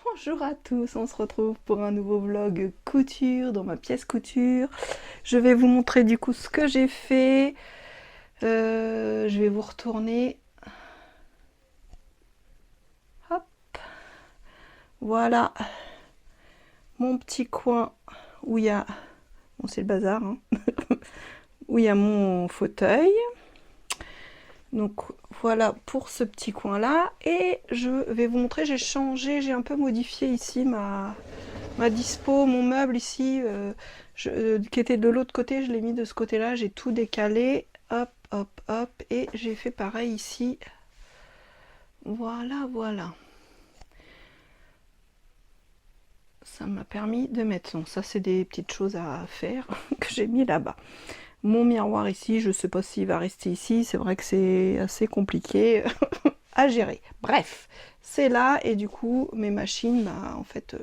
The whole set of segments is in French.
Bonjour à tous, on se retrouve pour un nouveau vlog couture dans ma pièce couture. Je vais vous montrer du coup ce que j'ai fait. Je vais vous retourner. Hop, voilà mon petit coin où il y a, bon c'est le bazar, hein, où il y a mon fauteuil. Donc voilà pour ce petit coin là, et je vais vous montrer, j'ai changé, j'ai un peu modifié ici ma dispo, mon meuble ici, qui était de l'autre côté, je l'ai mis de ce côté là, j'ai tout décalé, hop hop hop, et j'ai fait pareil ici, voilà voilà. Ça m'a permis de mettre, non ça c'est des petites choses à faire que j'ai mis là-bas. Mon miroir ici, je sais pas s'il va rester ici, c'est vrai que c'est assez compliqué à gérer. Bref, c'est là, et du coup mes machines, bah, en fait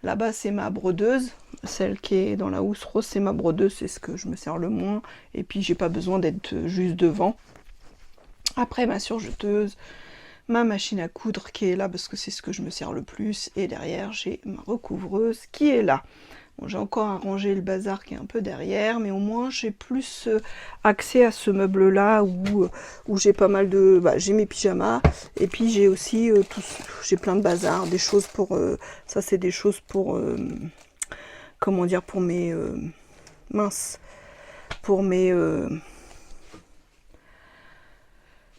là-bas c'est ma brodeuse, celle qui est dans la housse rose, c'est ma brodeuse, c'est ce que je me sers le moins, et puis j'ai pas besoin d'être juste devant. Après ma surjeteuse, ma machine à coudre qui est là parce que c'est ce que je me sers le plus, et derrière j'ai ma recouvreuse qui est là. Bon, j'ai encore arrangé le bazar qui est un peu derrière, mais au moins j'ai plus accès à ce meuble là où j'ai pas mal de... Bah, j'ai mes pyjamas, et puis j'ai aussi j'ai plein de bazar, des choses pour... ça c'est des choses pour... comment dire, pour mes... mince, pour mes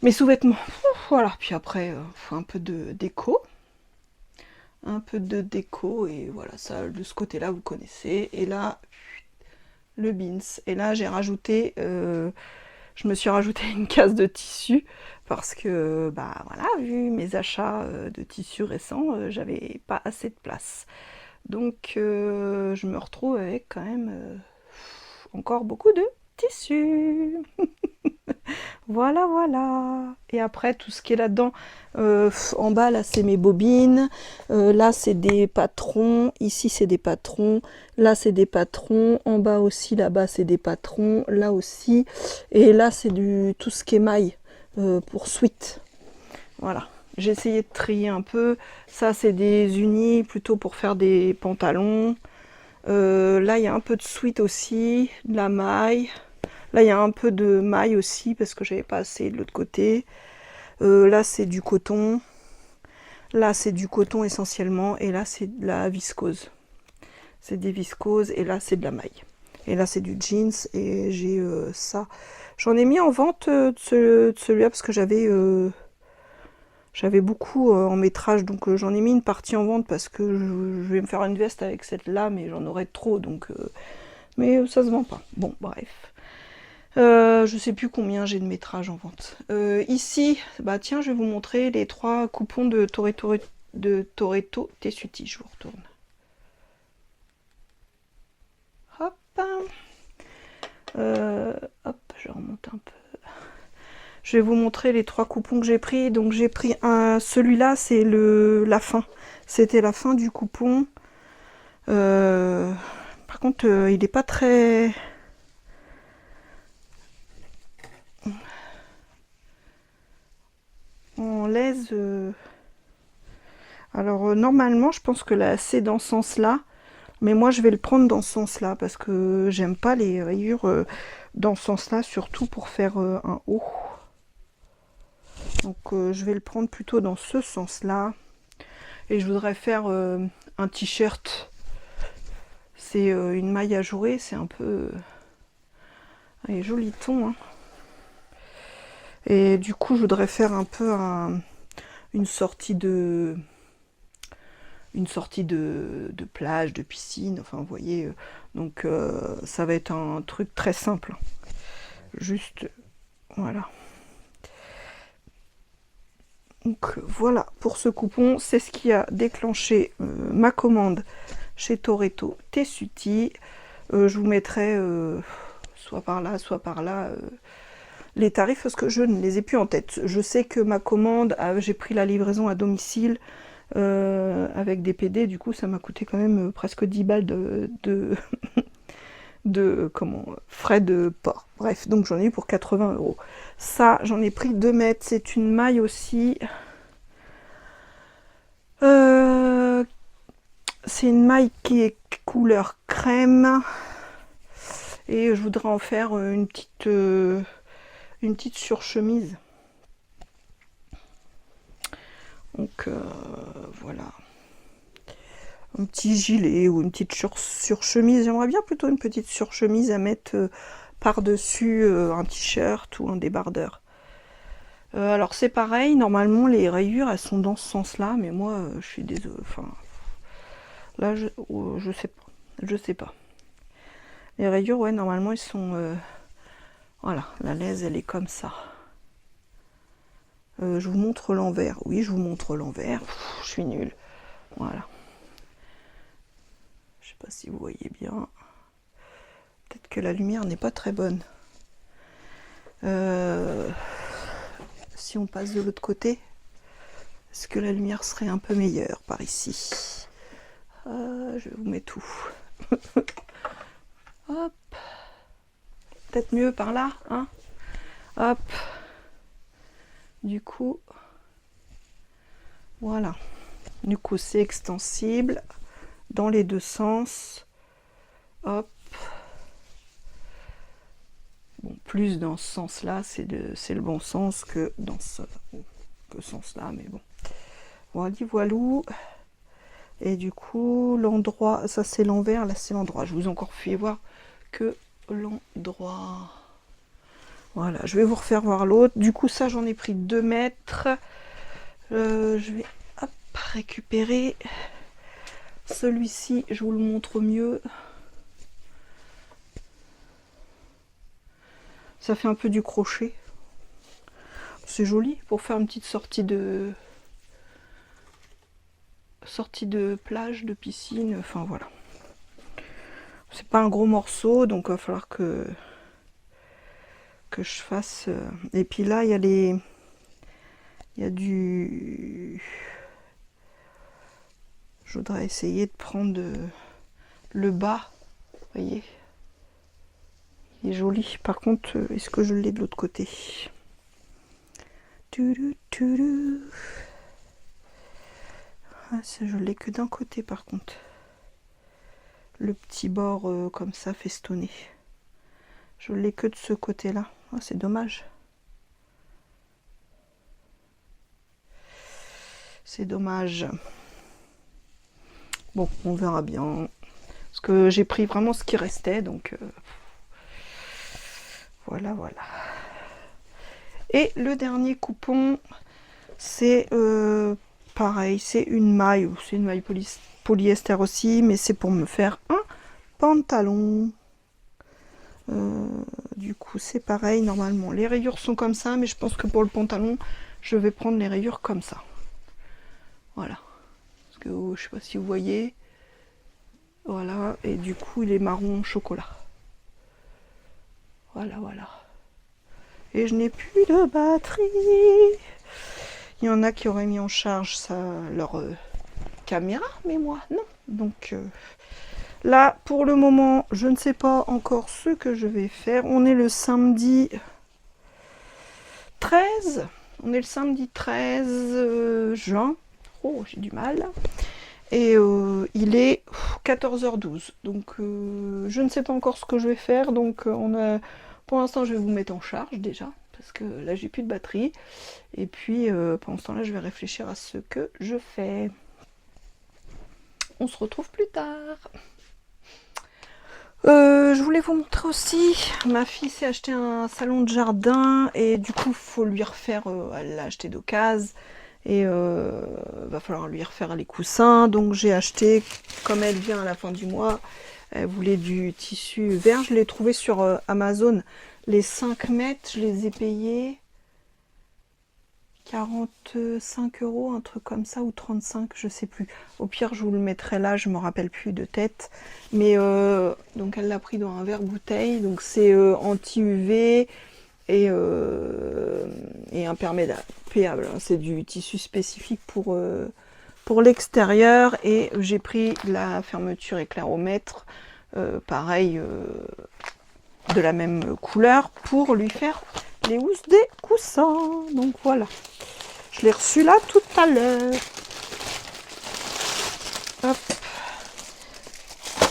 sous-vêtements. Voilà, puis après, un peu de déco. Un peu de déco, et voilà, ça, de ce côté-là, vous connaissez. Et là, le beans. Et là, j'ai rajouté, je me suis rajouté une case de tissu, parce que, bah voilà, vu mes achats de tissu récents, j'avais pas assez de place. Donc, je me retrouve avec quand même encore beaucoup de tissu. Voilà, voilà. Et après, tout ce qui est là-dedans, en bas, là, c'est mes bobines. Là, c'est des patrons. Ici, c'est des patrons. Là, c'est des patrons. En bas aussi, là-bas, c'est des patrons. Là aussi. Et là, c'est du tout ce qui est maille pour sweat. Voilà. J'ai essayé de trier un peu. Ça, c'est des unis plutôt pour faire des pantalons. Là, il y a un peu de sweat aussi, de la maille. Là, il y a un peu de maille aussi parce que j'avais pas assez de l'autre côté. Là, c'est du coton. Là, c'est du coton essentiellement. Et là, c'est de la viscose. C'est des viscoses. Et là, c'est de la maille. Et là, c'est du jeans. Et j'ai ça. J'en ai mis en vente de celui-là parce que j'avais beaucoup en métrage. Donc, j'en ai mis une partie en vente parce que je vais me faire une veste avec cette-là. Mais j'en aurais trop. Donc, mais ça se vend pas. Bon, bref. Je sais plus combien j'ai de métrage en vente. Ici, bah tiens, je vais vous montrer les 3 coupons de Toretto Tessuti. Je vous retourne. Hop. Hop, je remonte un peu. Je vais vous montrer les 3 coupons que j'ai pris. Donc j'ai pris celui-là, c'est la fin. C'était la fin du coupon. Par contre, il n'est pas très... en laise. Alors normalement, je pense que là, c'est dans ce sens-là. Mais moi, je vais le prendre dans ce sens-là parce que j'aime pas les rayures dans ce sens-là, surtout pour faire un haut. Donc, je vais le prendre plutôt dans ce sens-là. Et je voudrais faire un t-shirt. C'est une maille ajourée, c'est un peu... Allez, joli ton. Hein. Et du coup, je voudrais faire un peu une sortie de plage, de piscine, enfin vous voyez, donc ça va être un truc très simple, juste, voilà. Donc voilà, pour ce coupon, c'est ce qui a déclenché ma commande chez Toretto Tessuti. Je vous mettrai soit par là, les tarifs parce que je ne les ai plus en tête. Je sais que ma commande, j'ai pris la livraison à domicile, avec des PD, du coup ça m'a coûté quand même presque 10 balles de frais de port. Bref, donc j'en ai eu pour 80 €. Ça, j'en ai pris 2 mètres, c'est une maille aussi c'est une maille qui est couleur crème. Et je voudrais en faire une petite surchemise. Donc voilà. Un petit gilet ou une petite surchemise. J'aimerais bien plutôt une petite surchemise à mettre par-dessus un t-shirt ou un débardeur. Alors c'est pareil, normalement les rayures elles sont dans ce sens-là, mais moi je suis désolée. Enfin, là je sais pas. Je sais pas. Les rayures, ouais, normalement, ils sont... voilà, la laise, elle est comme ça. Je vous montre l'envers. Oui, je vous montre l'envers. Je suis nulle. Voilà. Je sais pas si vous voyez bien. Peut-être que la lumière n'est pas très bonne. Si on passe de l'autre côté, est-ce que la lumière serait un peu meilleure par ici? Je vous mets tout. Hop. Peut-être mieux par là, hein. Hop. Du coup, voilà. Du coup, c'est extensible dans les deux sens. Hop. Bon, plus dans ce sens-là, c'est le bon sens que dans ce sens-là, mais bon. Voilà, voilou. Et du coup, l'endroit, ça c'est l'envers, là c'est l'endroit. Je vous ai encore fait voir que l'endroit. Voilà, je vais vous refaire voir l'autre. Du coup, ça j'en ai pris 2 mètres. Je vais hop, récupérer celui-ci, je vous le montre mieux. Ça fait un peu du crochet. C'est joli pour faire une petite sortie de plage, de piscine, enfin voilà. C'est pas un gros morceau, donc il va falloir que je fasse. Et puis là, il y a du. Je voudrais essayer de prendre le bas, vous voyez. Il est joli. Par contre, est-ce que je l'ai de l'autre côté? Ah, je l'ai que d'un côté par contre. Le petit bord comme ça festonné. Je l'ai que de ce côté-là. Ah, c'est dommage. C'est dommage. Bon, on verra bien. Parce que j'ai pris vraiment ce qui restait, donc voilà, voilà. Et le dernier coupon, c'est pareil, c'est une maille polyester aussi, mais c'est pour me faire un pantalon. Du coup, c'est pareil, normalement. Les rayures sont comme ça, mais je pense que pour le pantalon, je vais prendre les rayures comme ça. Voilà. Parce que je sais pas si vous voyez. Voilà, et du coup, il est marron chocolat. Voilà, voilà. Et je n'ai plus de batterie. Il y en a qui auraient mis en charge leur caméra, mais moi, non. Donc là, pour le moment, je ne sais pas encore ce que je vais faire. On est le samedi 13. On est le samedi 13 juin. Oh, j'ai du mal. Et il est 14h12. Donc je ne sais pas encore ce que je vais faire. Donc pour l'instant, je vais vous mettre en charge déjà. Parce que là, j'ai plus de batterie. Et puis pendant ce temps-là, je vais réfléchir à ce que je fais. On se retrouve plus tard. Je voulais vous montrer aussi, ma fille s'est acheté un salon de jardin et du coup faut lui refaire, elle l'a acheté d'occasion et va falloir lui refaire les coussins, donc j'ai acheté, comme elle vient à la fin du mois, elle voulait du tissu vert, je l'ai trouvé sur Amazon, les 5 mètres, je les ai payés 45 €, un truc comme ça, ou 35, je sais plus. Au pire, je vous le mettrai là, je me rappelle plus de tête. Mais donc elle l'a pris dans un verre bouteille, donc c'est anti-UV et imperméable. C'est du tissu spécifique pour l'extérieur et j'ai pris la fermeture éclairomètre, pareil, de la même couleur pour lui faire les housses des coussins. Donc voilà, je l'ai reçu là tout à l'heure. Hop,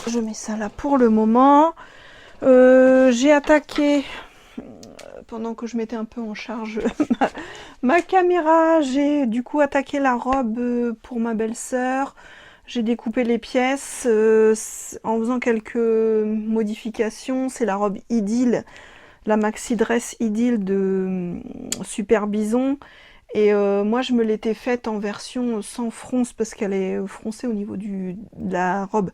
je mets ça là pour le moment. J'ai attaqué, pendant que je mettais un peu en charge ma caméra, j'ai du coup attaqué la robe pour ma belle-sœur. J'ai découpé les pièces en faisant quelques modifications. C'est la robe Idylle, la maxi dress Idylle de Super Bison. Et moi je me l'étais faite en version sans fronce parce qu'elle est froncée au niveau de la robe.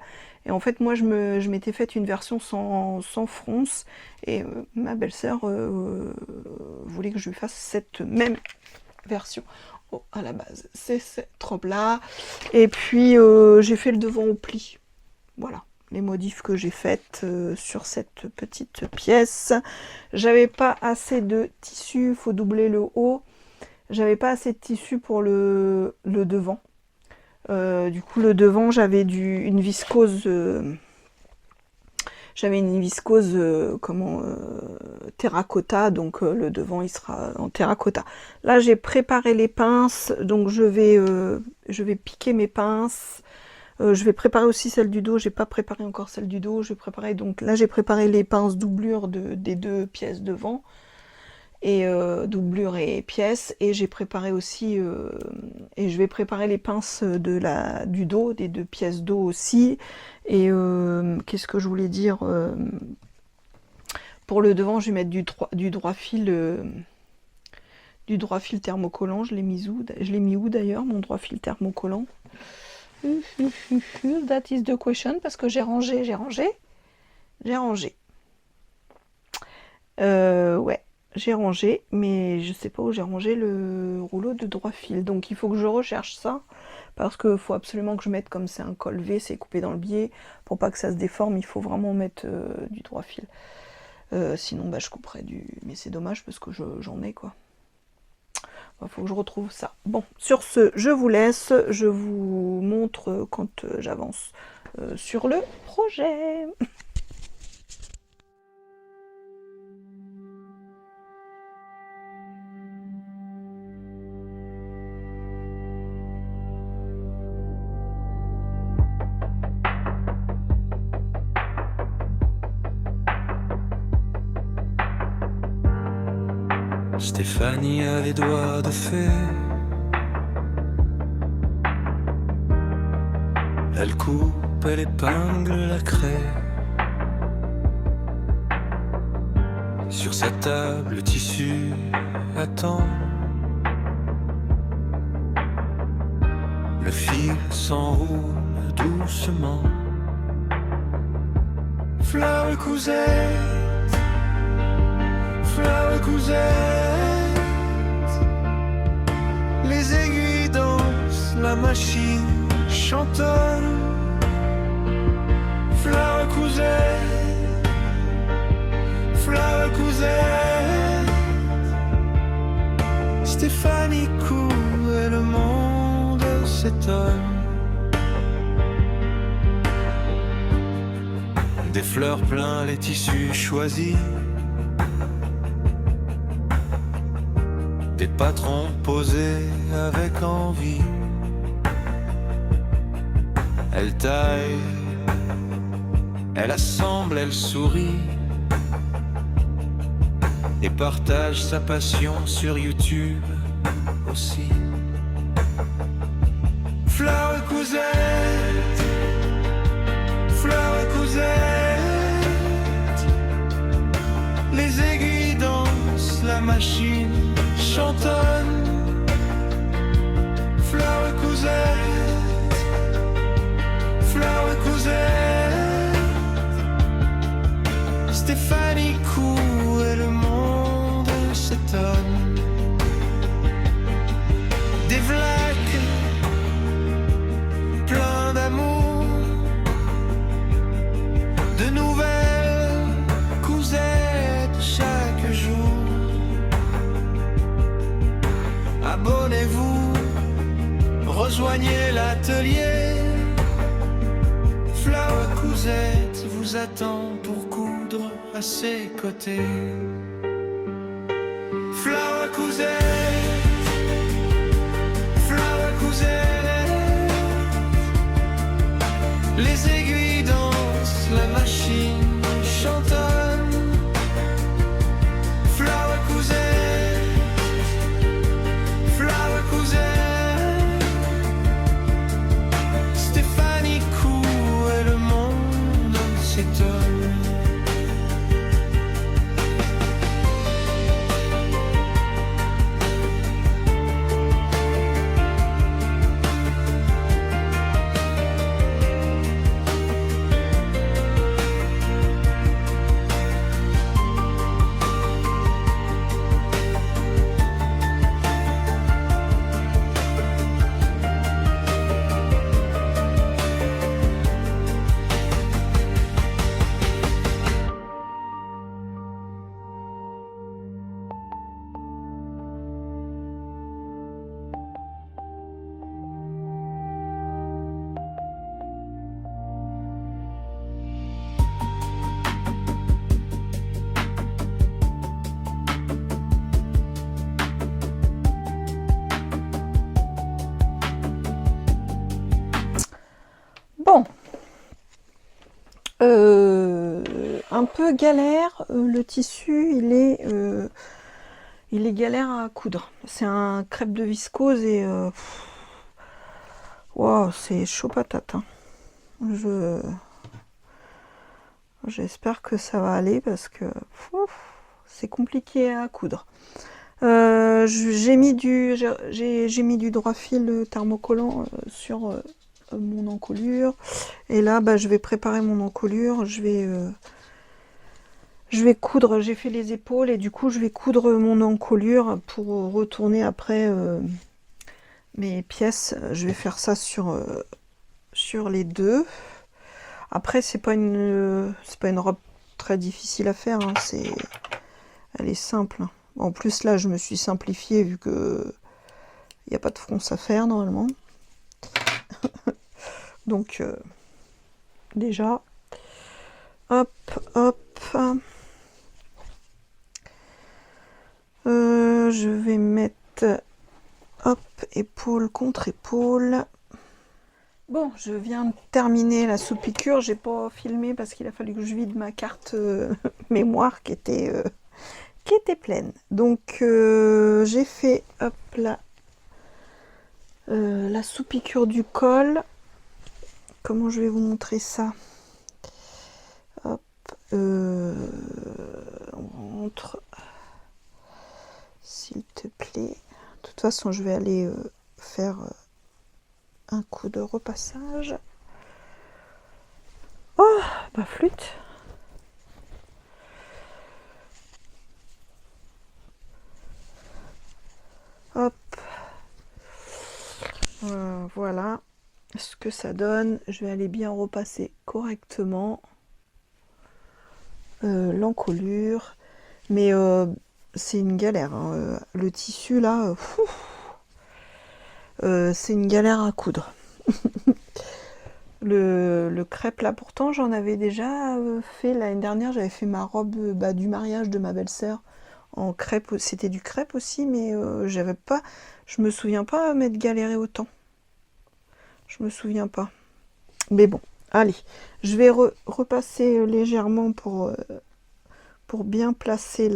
Et en fait moi je m'étais faite une version sans fronce. Et ma belle-sœur voulait que je lui fasse cette même version. Oh, à la base, c'est cette robe-là. Et puis, j'ai fait le devant au pli. Voilà, les modifs que j'ai faites sur cette petite pièce. J'avais pas assez de tissu, il faut doubler le haut. J'avais pas assez de tissu pour le devant. Du coup, le devant, j'avais une viscose... J'avais une viscose terracotta, donc le devant il sera en terracotta. Là j'ai préparé les pinces, donc je vais piquer mes pinces. Je vais préparer aussi celle du dos, j'ai pas préparé encore celle du dos. Je vais préparer, donc là j'ai préparé les pinces doublure des deux pièces devant. Et doublure et pièces. Et j'ai préparé aussi, et je vais préparer les pinces du dos, des deux pièces dos aussi. Et qu'est-ce que je voulais dire, pour le devant, je vais mettre du droit fil thermocollant. Je l'ai mis où d'ailleurs, mon droit fil thermocollant? That is the question, parce que j'ai rangé. Ouais, j'ai rangé, mais je sais pas où j'ai rangé le rouleau de droit fil. Donc il faut que je recherche ça, parce qu'il faut absolument que je mette, comme c'est un col V, c'est coupé dans le biais, pour pas que ça se déforme, il faut vraiment mettre du droit fil. Sinon bah, je couperai mais c'est dommage parce que j'en ai quoi. Il faut que je retrouve ça. Bon, sur ce, je vous laisse, je vous montre quand j'avance sur le projet. Stéphanie a les doigts de fée. Elle coupe, elle épingle la craie. Sur sa table, le tissu attend. Le fil s'enroule doucement. Fleur cousette, fleur cousette. Les aiguilles dansent, la machine chantonne. Fleur cousette, fleur cousette. Stéphanie court et le monde s'étonne. Des fleurs plein les tissus choisis. Des patrons posés avec envie. Elle taille, elle assemble, elle sourit. Et partage sa passion sur YouTube aussi. Fleur cousette, fleur cousette. Les aiguilles dansent, la machine chantonne. Fleur cousette, fleur cousette. Stéphanie court et le monde s'étonne. Des vlacs plein d'amour, de nouvelles cousettes chaque jour. Abonnez-vous, rejoignez l'atelier. Flower Cousette vous attend pour coudre à ses côtés. Flower Cousette, Flower Cousette. Les aiguilles dansent, Un peu galère, le tissu il est galère à coudre. C'est un crêpe de viscose et wow, c'est chaud patate, hein. J'espère que ça va aller parce que c'est compliqué à coudre. J'ai mis du droit fil thermocollant sur mon encolure. Et là, bah, je vais préparer mon encolure. Je vais coudre. J'ai fait les épaules et du coup, je vais coudre mon encolure pour retourner après mes pièces. Je vais faire ça sur les deux. Après, c'est pas une robe très difficile à faire, hein. Elle est simple. En plus, là, je me suis simplifiée vu que il n'y a pas de fronce à faire normalement. Donc, déjà, hop, hop. Je vais mettre, hop, épaule contre épaule. Bon, je viens de terminer la sous-piqûre. J'ai pas filmé parce qu'il a fallu que je vide ma carte mémoire qui était pleine. Donc j'ai fait, hop là, la sous-piqûre du col. Comment je vais vous montrer ça? Hop, on rentre, s'il te plaît. De toute façon, je vais aller faire un coup de repassage. Oh, bah flûte. Hop. Voilà ce que ça donne. Je vais aller bien repasser correctement l'encolure. Mais c'est une galère, hein. Le tissu là, c'est une galère à coudre. Le crêpe là, pourtant j'en avais déjà fait l'année dernière. J'avais fait ma robe du mariage de ma belle-sœur en crêpe. C'était du crêpe aussi, mais je me souviens pas m'être galéré autant. Je me souviens pas. Mais bon, allez, je vais repasser légèrement pour bien placer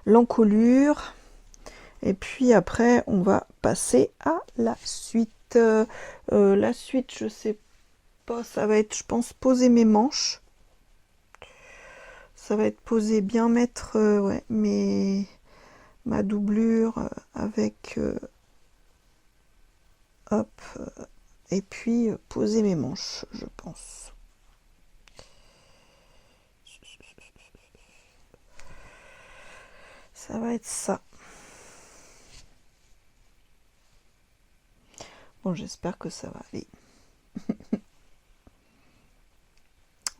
l'encolure. Et puis après, on va passer à la suite. La suite, je sais pas, ça va être, je pense, poser mes manches. Ça va être poser, bien mettre ouais, ma doublure avec hop, et puis poser mes manches, je pense. Ça va être ça. Bon, j'espère que ça va aller.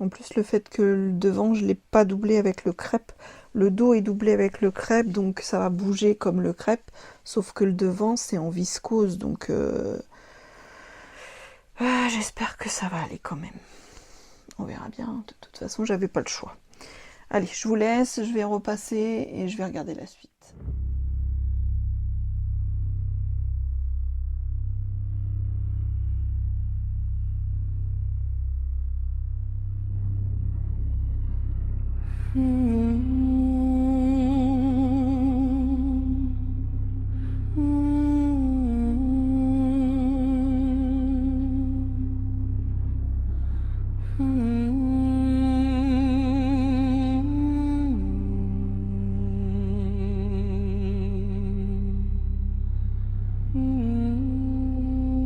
En plus, le fait que le devant, je ne l'ai pas doublé avec le crêpe. Le dos est doublé avec le crêpe, donc ça va bouger comme le crêpe. Sauf que le devant, c'est en viscose, donc j'espère que ça va aller quand même. On verra bien. De toute façon, j'avais pas le choix. Allez, je vous laisse, je vais repasser et je vais regarder la suite.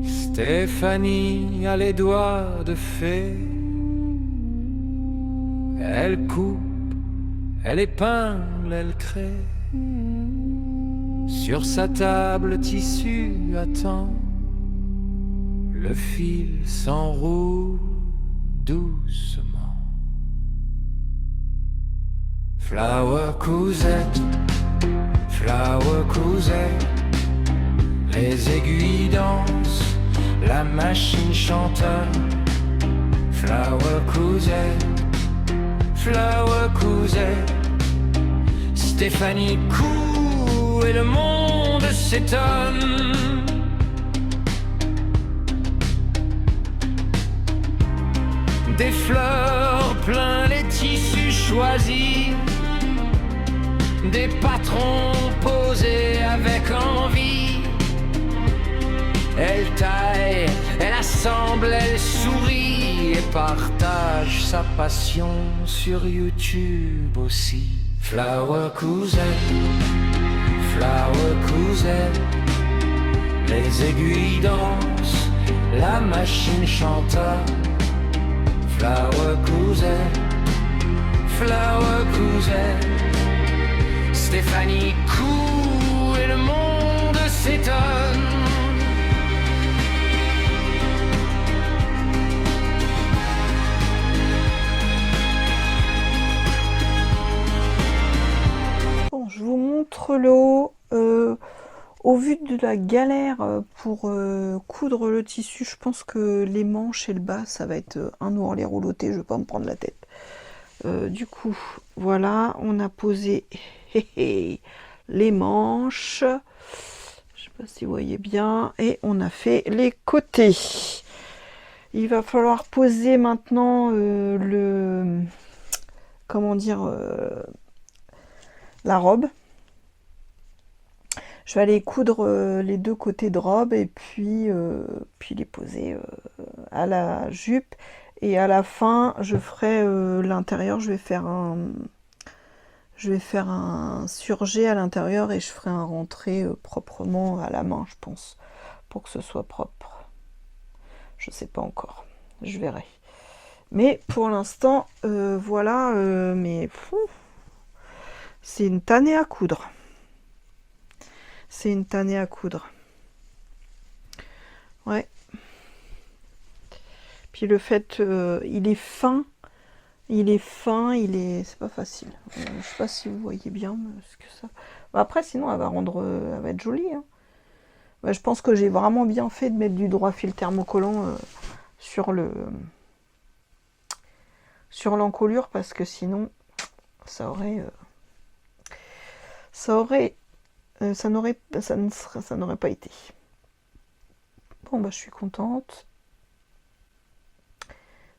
Stéphanie a les doigts de fée. Elle coupe, elle épingle, elle crée. Sur sa table tissu attend. Le fil s'enroule doucement. Flower cousette, les aiguilles dansent, la machine chanteur. Flower cousette, Stéphanie coud et le monde s'étonne. des fleurs plein les tissus choisis, des patrons posés avec envie. Elle taille, elle assemble, elle sourit et partage sa passion sur YouTube aussi. Flower cousin, les aiguilles dansent, la machine chante. Flower cousin, Stéphanie coud et le monde s'étonne. Bon, je vous montre le haut. Au vu de la galère pour coudre le tissu, je pense que les manches et le bas, ça va être un ourlet rouloté, je vais pas me prendre la tête. Du coup, voilà, on a posé les manches. Je sais pas si vous voyez bien. Et on a fait les côtés. Il va falloir poser maintenant comment dire, la robe. Je vais aller coudre les deux côtés de robe et puis les poser à la jupe. Et à la fin, je ferai l'intérieur, je vais faire un surjet à l'intérieur et je ferai un rentré proprement à la main, je pense, pour que ce soit propre. Je sais pas encore, je verrai. Mais pour l'instant, voilà, mais c'est une tannée à coudre. C'est une tannée à coudre. Ouais. Puis le fait, il est fin. C'est pas facile. Je sais pas si vous voyez bien ce que ça. Bah après, sinon, elle va être jolie. Hein. Bah, je pense que j'ai vraiment bien fait de mettre du droit fil thermocollant sur l'encolure parce que sinon, ça n'aurait pas été. Bon bah je suis contente.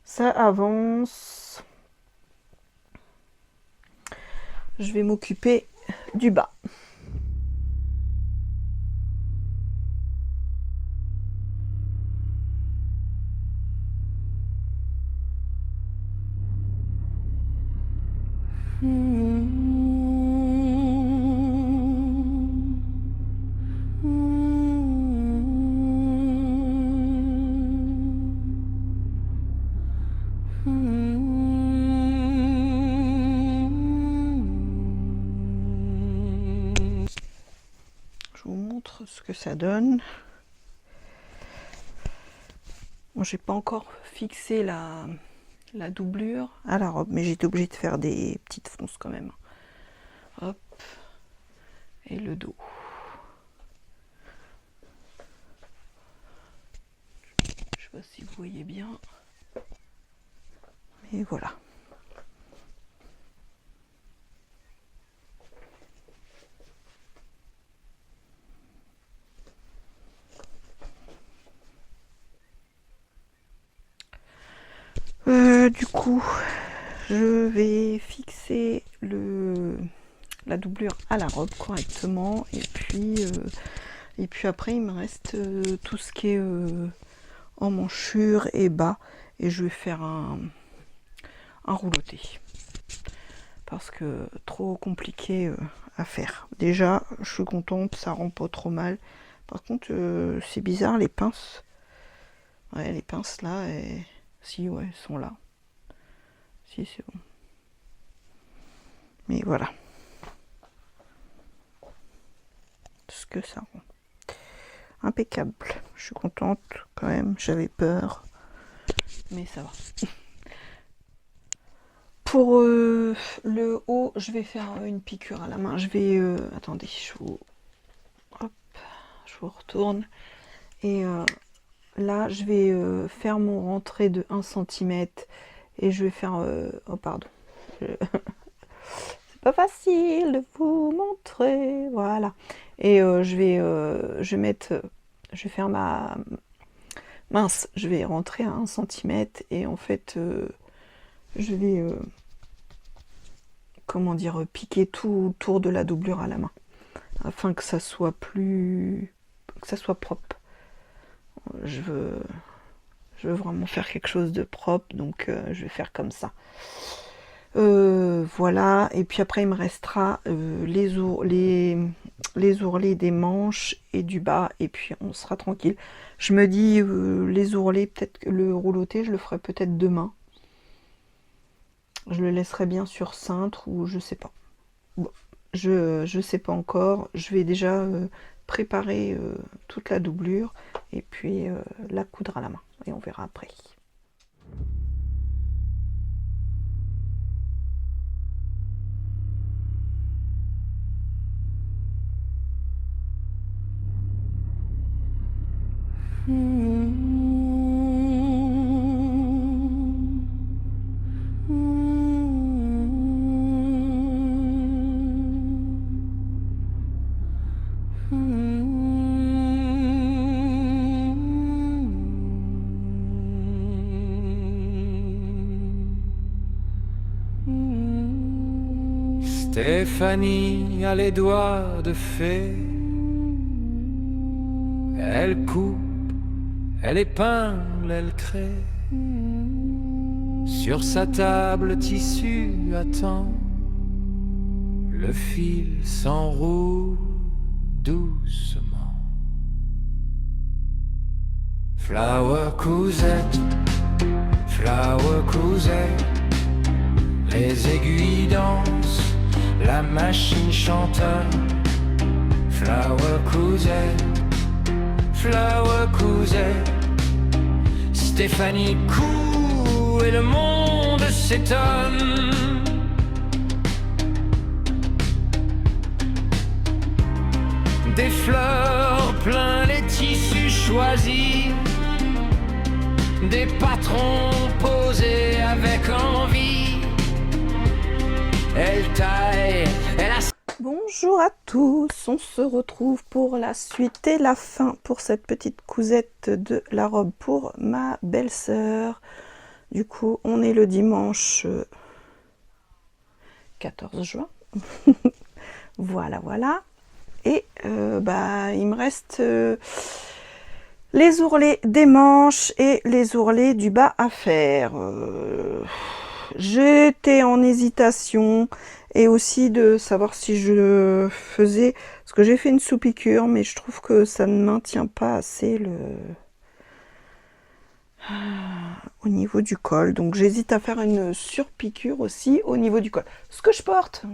Ça avance. Je vais m'occuper du bas. Ce que ça donne. Bon, j'ai pas encore fixé la doublure à la robe, mais j'étais obligée de faire des petites fonces quand même. Hop, et le dos. Je sais pas si vous voyez bien, mais voilà. Du coup, je vais fixer la doublure à la robe correctement et puis après il me reste tout ce qui est en manchure et bas et je vais faire un rouloté parce que trop compliqué à faire. Déjà, je suis contente, ça rend pas trop mal. Par contre, c'est bizarre les pinces. Ouais, les pinces là, si ouais, elles sont là. Si c'est bon. Mais voilà. Ce que ça rend. Impeccable. Je suis contente quand même. J'avais peur. Mais ça va. Pour le haut, je vais faire une piqûre à la main. Je vais... attendez, je vous retourne. Et là, je vais faire mon rentrée de 1 cm. Et je vais faire... oh, pardon. C'est pas facile de vous montrer. Voilà. Et je vais faire mince, je vais rentrer à 1 cm et en fait, je vais, comment dire, piquer tout autour de la doublure à la main, afin que ça soit propre. Je veux vraiment faire quelque chose de propre, donc je vais faire comme ça. Voilà, et puis après il me restera les ourlets des manches et du bas, et puis on sera tranquille. Je me dis les ourlets, peut-être que le rouloté, je le ferai peut-être demain. Je le laisserai bien sur cintre ou je sais pas. Bon, je sais pas encore. Je vais déjà préparer toute la doublure et puis la coudre à la main, et on verra après. Stéphanie a les doigts de fée. Elle coupe, elle épingle, elle crée. Sur sa table tissu attend. Le fil s'enroule doucement. Flower Cousette, les aiguilles dansent, la machine chanteur. Flower Cousette, Stéphanie coud et le monde s'étonne. Des fleurs plein les tissus choisis, des patrons posés avec envie. Elle taille, elle a... Bonjour à tous, on se retrouve pour la suite et la fin pour cette petite cousette de la robe pour ma belle-sœur. Du coup, on est le dimanche 14 juin. Voilà. Et il me reste les ourlets des manches et les ourlets du bas à faire. J'étais en hésitation et aussi de savoir si je faisais, parce que j'ai fait une sous-piqûre, mais je trouve que ça ne maintient pas assez au niveau du col, donc j'hésite à faire une surpiqûre aussi au niveau du col. Ce que je porte,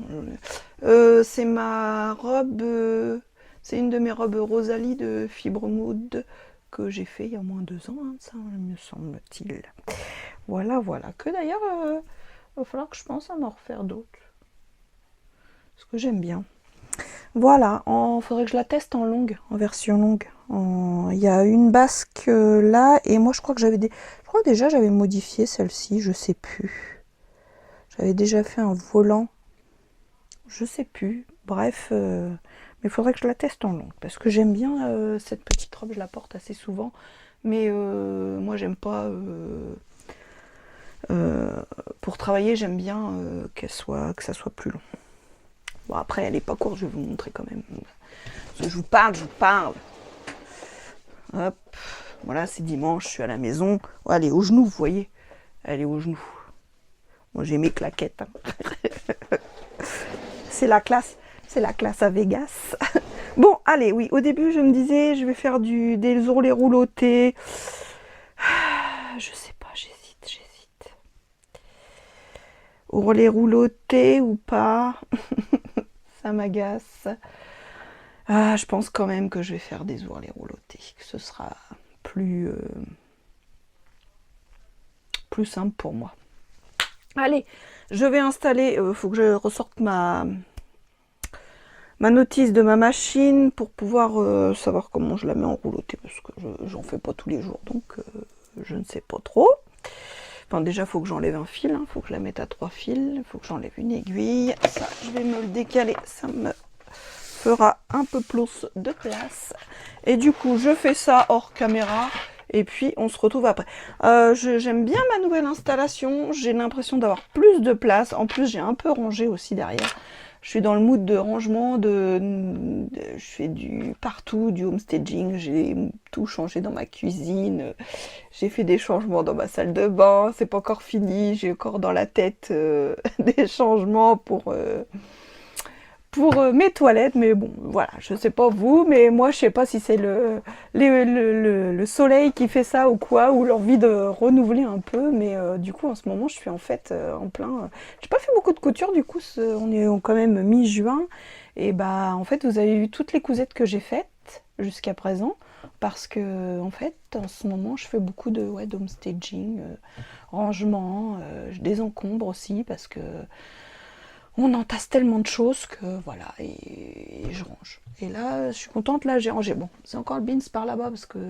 c'est ma robe, c'est une de mes robes Rosalie de Fibre Mood que j'ai fait il y a au moins 2 ans, ça me semble-t-il. Voilà, que d'ailleurs il va falloir que je pense à m'en refaire d'autres, parce que j'aime bien. Voilà, faudrait que je la teste en longue, en version longue. Il y a une basque là, et moi je crois que déjà j'avais modifié celle-ci, je sais plus. J'avais déjà fait un volant, je sais plus. Bref, mais il faudrait que je la teste en longue, parce que j'aime bien cette petite robe, je la porte assez souvent, mais moi j'aime pas... pour travailler, j'aime bien que ça soit plus long. Bon, après, elle est pas courte, je vais vous montrer quand même. Je vous parle. Hop, voilà, c'est dimanche, je suis à la maison. Oh, elle est aux genoux, vous voyez. Elle est aux genoux. Moi, j'ai mes claquettes. Hein. C'est la classe à Vegas. Bon, allez, oui, au début, je me disais, je vais faire des ourlets roulotés. Je sais pas, j'hésite. Ourlets roulotés ou pas. Ça m'agace. Je pense quand même que je vais faire des ourlets roulotés, que ce sera plus simple pour moi. Allez, je vais installer, faut que je ressorte ma notice de ma machine pour pouvoir savoir comment je la mets en rouloté, parce que j'en fais pas tous les jours, donc je ne sais pas trop. Enfin, déjà, il faut que j'enlève un fil, faut que je la mette à 3 fils, il faut que j'enlève une aiguille. Ça, je vais me le décaler, ça me fera un peu plus de place. Et du coup, je fais ça hors caméra Et puis on se retrouve après. J'aime bien ma nouvelle installation, j'ai l'impression d'avoir plus de place. En plus j'ai un peu rangé aussi derrière. Je suis dans le mood de rangement, je fais du partout, du homestaging, j'ai tout changé dans ma cuisine, j'ai fait des changements dans ma salle de bain, c'est pas encore fini, j'ai encore dans la tête des changements pour mes toilettes, mais bon, voilà, je sais pas vous, mais moi je sais pas si c'est le soleil qui fait ça ou quoi, ou l'envie de renouveler un peu, mais du coup en ce moment je suis en fait en plein... j'ai pas fait beaucoup de couture, du coup on est quand même mi-juin, et bah en fait vous avez vu toutes les cousettes que j'ai faites jusqu'à présent, parce que en fait en ce moment je fais beaucoup de homestaging, rangement, je désencombre aussi parce que on entasse tellement de choses que voilà, et je range. Et là, je suis contente, là j'ai rangé. Bon, c'est encore le beans par là-bas parce que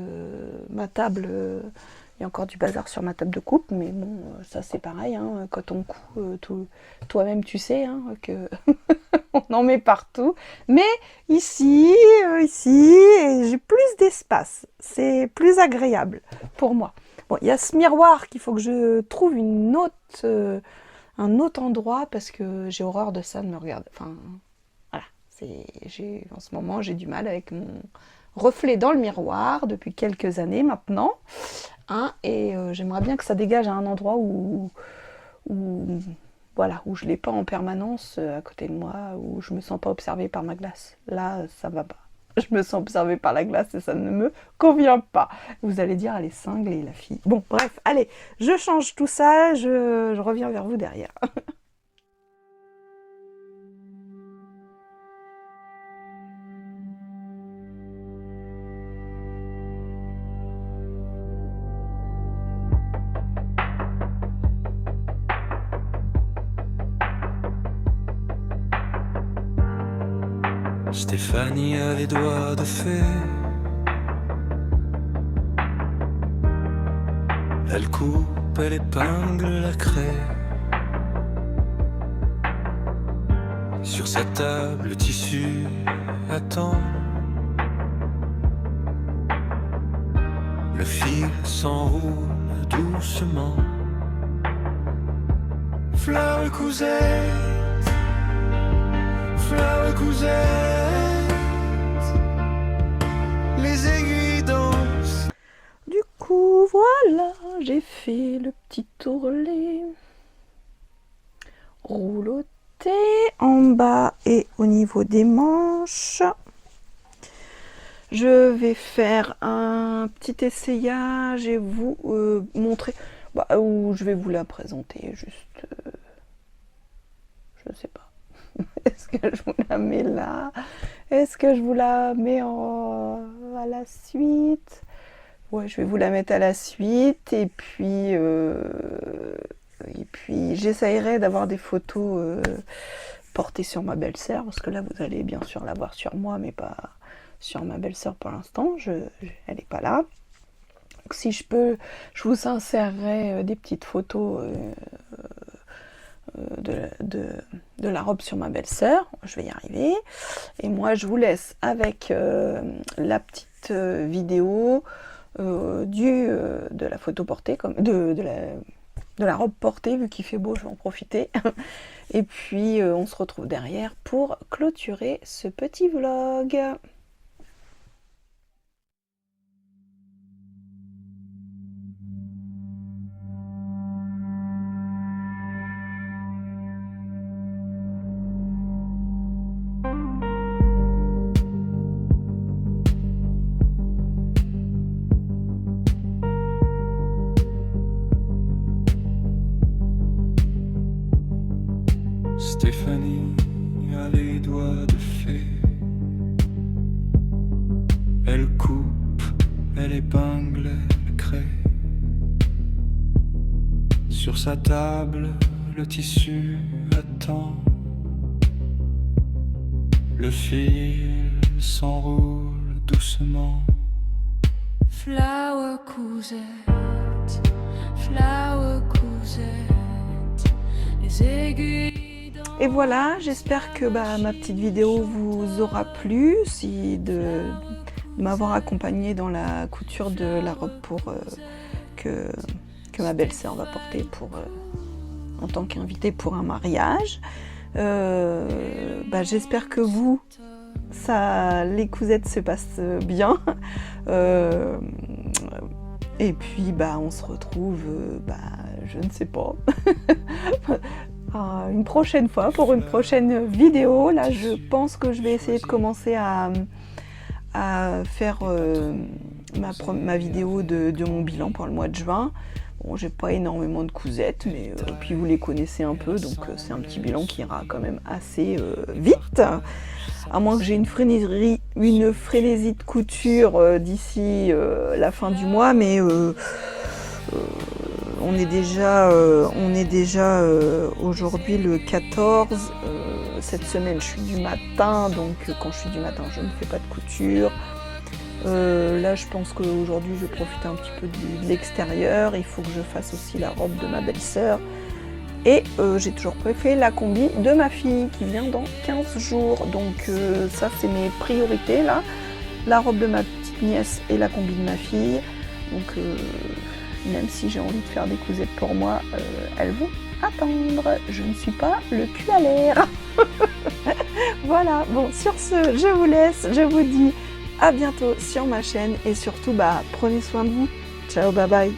ma table, il y a encore du bazar sur ma table de coupe, mais bon, ça c'est pareil, hein, quand on coud, toi-même tu sais hein, que on en met partout. Mais ici, j'ai plus d'espace, c'est plus agréable pour moi. Bon, il y a ce miroir qu'il faut que je trouve un autre endroit parce que j'ai horreur de ça, de me regarder. Enfin, voilà. En ce moment, j'ai du mal avec mon reflet dans le miroir depuis quelques années maintenant. Hein, et j'aimerais bien que ça dégage à un endroit voilà, où je ne l'ai pas en permanence à côté de moi, où je ne me sens pas observée par ma glace. Là, ça va pas. Je me sens observée par la glace et ça ne me convient pas. Vous allez dire, elle est cinglée, la fille. Bon, bref, allez, je change tout ça, je reviens vers vous derrière. Stéphanie a les doigts de fée. Elle coupe, elle épingle la craie. Sur sa table, le tissu attend. Le fil s'enroule doucement. Fleur cousette, fleur cousette, les aiguilles dansent. Du coup, voilà, j'ai fait le petit tourlet. Rouloté en bas et au niveau des manches. Je vais faire un petit essayage et vous montrer, ou je vais vous la présenter juste, je sais pas. Est-ce que je vous la mets là? Est-ce que je vous la mets à la suite? Ouais, je vais vous la mettre à la suite et puis j'essayerai d'avoir des photos portées sur ma belle-sœur parce que là vous allez bien sûr la voir sur moi mais pas sur ma belle-sœur pour l'instant, elle n'est pas là. Donc si je peux, je vous insérerai des petites photos de la robe sur ma belle-sœur, je vais y arriver. Et moi je vous laisse avec la petite vidéo de la photo portée, de la robe portée, vu qu'il fait beau, je vais en profiter. Et puis on se retrouve derrière pour clôturer ce petit vlog. Stéphanie a les doigts de fée. Elle coupe, elle épingle, elle crée. Sur sa table, le tissu attend. Le fil s'enroule doucement. Flower cousette, les aiguilles. Et voilà, j'espère que ma petite vidéo vous aura plu, si m'avoir accompagnée dans la couture de la robe que ma belle-sœur va porter en tant qu'invitée pour un mariage. J'espère que vous, les cousettes se passent bien. Et puis on se retrouve, je ne sais pas, une prochaine fois pour une prochaine vidéo. Là, je pense que je vais essayer de commencer à faire ma vidéo de mon bilan pour le mois de juin. Bon, j'ai pas énormément de cousettes, mais puis vous les connaissez un peu, donc c'est un petit bilan qui ira quand même assez vite. À moins que j'ai une frénésie de couture d'ici la fin du mois, mais on est déjà aujourd'hui le 14. Cette semaine, je suis du matin, donc quand je suis du matin, je ne fais pas de couture. Là, je pense qu'aujourd'hui, je vais profiter un petit peu de l'extérieur. Il faut que je fasse aussi la robe de ma belle-sœur. Et j'ai toujours pas fait la combi de ma fille qui vient dans 15 jours. Donc ça, c'est mes priorités là. La robe de ma petite nièce et la combi de ma fille. Donc même si j'ai envie de faire des cousettes pour moi, elles vont attendre. Je ne suis pas le cul à l'air. Voilà, bon, sur ce, je vous laisse. Je vous dis à bientôt sur ma chaîne. Et surtout, prenez soin de vous. Ciao, bye bye.